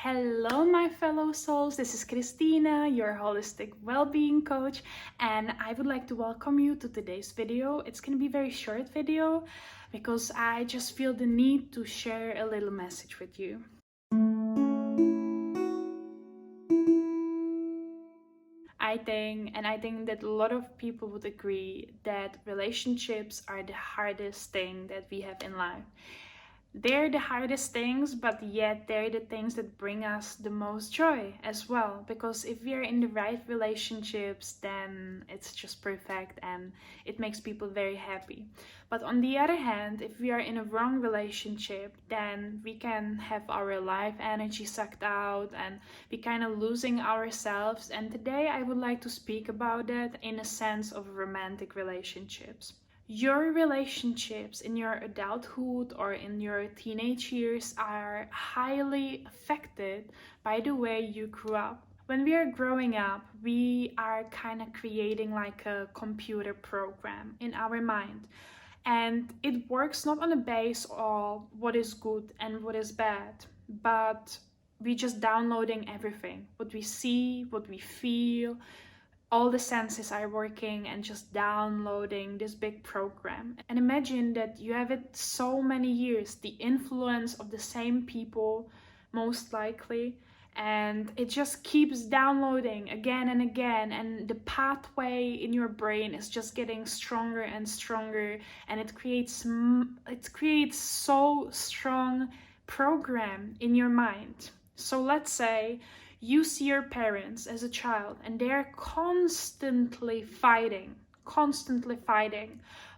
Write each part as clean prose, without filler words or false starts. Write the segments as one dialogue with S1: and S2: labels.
S1: Hello, my fellow souls. This is Christina, your holistic well-being coach, and I would like to welcome you to today's video. It's going to be a very short video because I just feel the need to share a little message with you. I think that a lot of people would agree that relationships are the hardest thing that we have in life. They're the hardest things, but yet they're the things that bring us the most joy as well. Because if we are in the right relationships, then it's just perfect and it makes people very happy. But on the other hand, if we are in a wrong relationship, then we can have our life energy sucked out and we kind of losing ourselves. And today I would like to speak about that in a sense of romantic relationships. Your relationships in your adulthood or in your teenage years are highly affected by the way you grew up. When we are growing up, we are kind of creating like a computer program in our mind. And it works not on the base of what is good and what is bad, but we just downloading everything. What we see, what we feel, all the senses are working and just downloading this big program. And imagine that you have it so many years, the influence of the same people, most likely, and it just keeps downloading again and again, and the pathway in your brain is just getting stronger and stronger, and it creates so strong program in your mind. So let's say you see your parents as a child and they're constantly fighting,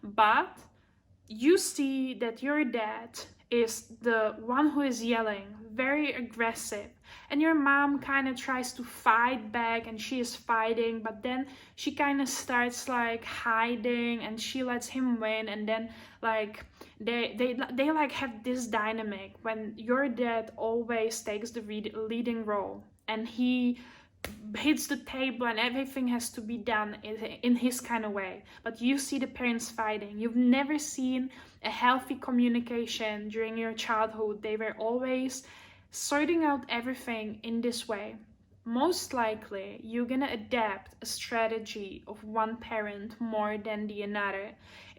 S1: but you see that your dad is the one who is yelling, very aggressive, and your mom kind of tries to fight back and she is fighting, but then she kind of starts like hiding and she lets him win, and then like they like have this dynamic when your dad always takes the leading role and he hits the table and everything has to be done in his kind of way. But you see the parents fighting. You've never seen a healthy communication during your childhood. They were always sorting out everything in this way. Most likely you're gonna adapt a strategy of one parent more than the another.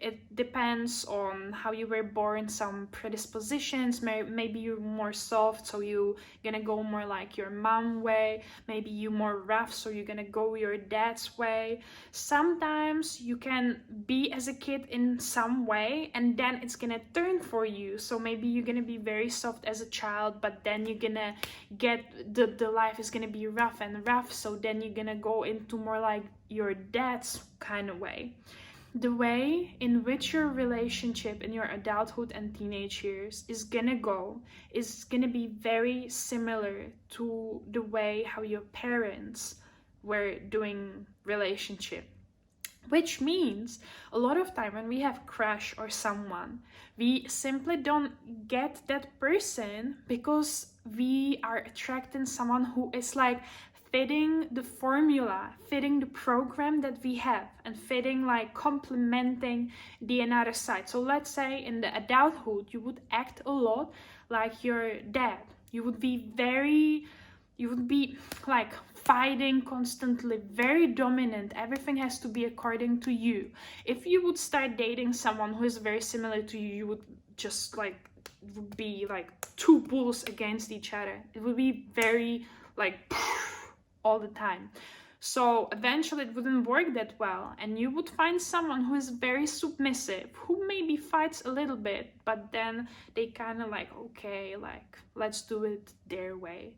S1: It depends on how you were born, some predispositions. Maybe you're more soft, so you're gonna go more like your mom way. Maybe you're more rough, so you're gonna go your dad's way. Sometimes you can be as a kid in some way and then it's gonna turn for you. So maybe you're gonna be very soft as a child, but then you're gonna get the life is gonna be rough and rough, so then you're gonna go into more like your dad's kind of way. The way in which your relationship in your adulthood and teenage years is gonna be very similar to the way how your parents were doing relationship. Which means a lot of time when we have crush or someone, we simply don't get that person because we are attracting someone who is like fitting the formula, fitting the program that we have, and fitting like complementing the another side. So let's say in the adulthood, you would act a lot like your dad. You would be like fighting constantly, very dominant. Everything has to be according to you. If you would start dating someone who is very similar to you, you would just like would be like two bulls against each other. It would be very like all the time. So eventually it wouldn't work that well, and you would find someone who is very submissive, who maybe fights a little bit, but then they kind of like, okay, like let's do it their way.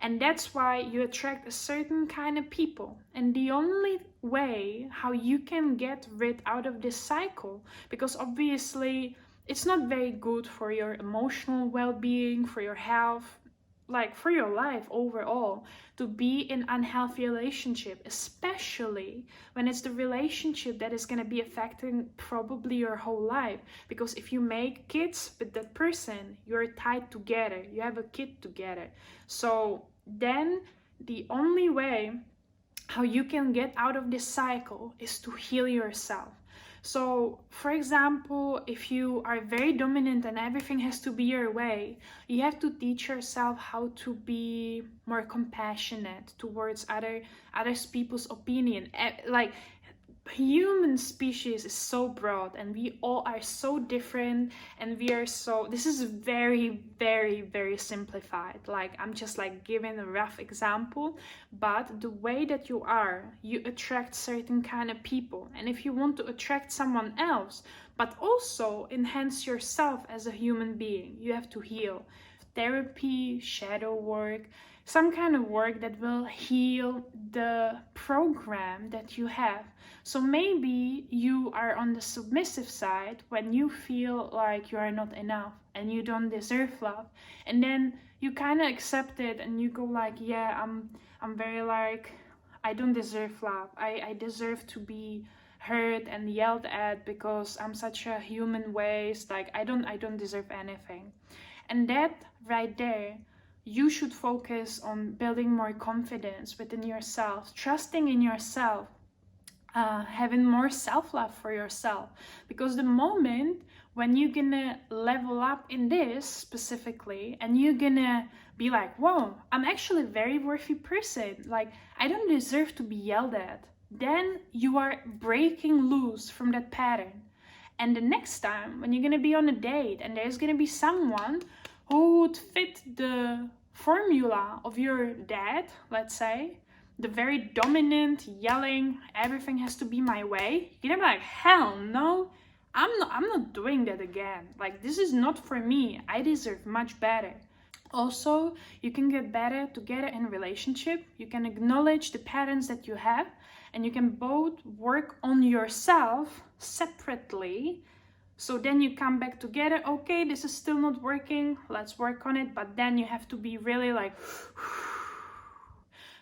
S1: And that's why you attract a certain kind of people. And the only way how you can get rid out of this cycle, because obviously it's not very good for your emotional well-being, for your health, like for your life overall, to be in unhealthy relationship, especially when it's the relationship that is going to be affecting probably your whole life. Because if you make kids with that person, you're tied together, you have a kid together. So then the only way how you can get out of this cycle is to heal yourself. So, for example, if you are very dominant and everything has to be your way, you have to teach yourself how to be more compassionate towards others people's opinion. Like, human species is so broad and we all are so different, and we are so, this is very, very, very simplified, like I'm just like giving a rough example, but the way that you are, you attract certain kind of people. And if you want to attract someone else but also enhance yourself as a human being, you have to heal. Therapy, shadow work, some kind of work that will heal the program that you have. So maybe you are on the submissive side when you feel like you are not enough and you don't deserve love, and then you kind of accept it and you go like, yeah, I'm very like, I don't deserve love. I deserve to be hurt and yelled at because I'm such a human waste. Like I don't deserve anything. And that right there, you should focus on building more confidence within yourself, trusting in yourself, having more self-love for yourself. Because the moment when you're gonna level up in this specifically and you're gonna be like, whoa, I'm actually a very worthy person, like I don't deserve to be yelled at, then you are breaking loose from that pattern. And the next time when you're gonna be on a date and there's gonna be someone who would fit the formula of your dad, let's say, the very dominant, yelling, everything has to be my way, you're gonna be like, hell no, I'm not doing that again. Like this is not for me. I deserve much better. Also, you can get better together in a relationship. You can acknowledge the patterns that you have, and you can both work on yourself separately. So then you come back together, okay, this is still not working, let's work on it. But then you have to be really like,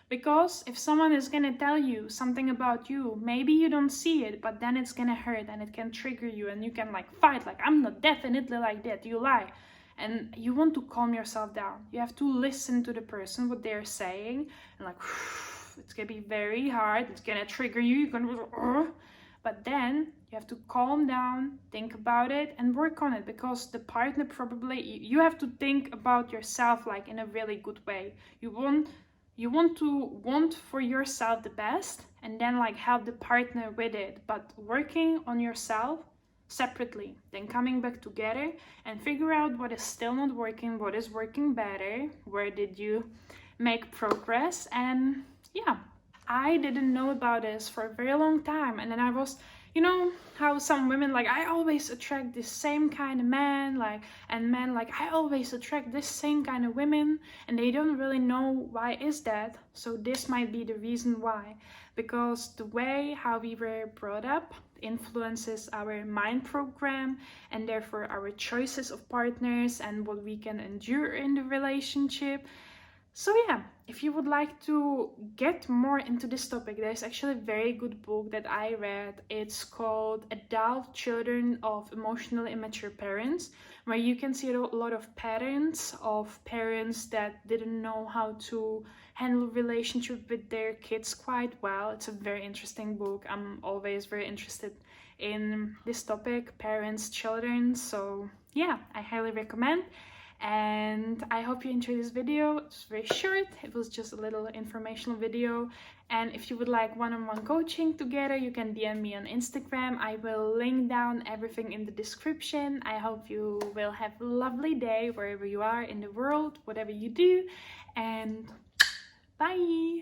S1: because if someone is gonna tell you something about you, maybe you don't see it, but then it's gonna hurt and it can trigger you and you can like fight, like I'm not definitely like that, you lie. And you want to calm yourself down. You have to listen to the person, what they're saying, and like, it's gonna be very hard, it's gonna trigger you, you're gonna be, but then you have to calm down, think about it, and work on it. Because the partner probably, you have to think about yourself like in a really good way. You want to want for yourself the best, and then like help the partner with it, but working on yourself separately, then coming back together and figure out what is still not working, what is working better, where did you make progress. And yeah, I didn't know about this for a very long time, and then I was, you know how some women like, I always attract this same kind of man, like, and men like, I always attract this same kind of women, and they don't really know why is that. So this might be the reason why, because the way how we were brought up influences our mind program, and therefore our choices of partners and what we can endure in the relationship. So yeah, if you would like to get more into this topic, there's actually a very good book that I read. It's called Adult Children of Emotionally Immature Parents, where you can see a lot of patterns of parents that didn't know how to handle relationship with their kids quite well. It's a very interesting book. I'm always very interested in this topic, parents, children. So yeah, I highly recommend. And I hope you enjoyed this video. It's very short, it was just a little informational video. And if you would like one-on-one coaching together, you can DM me on Instagram. I will link down everything in the description. I hope you will have a lovely day wherever you are in the world, whatever you do, and bye.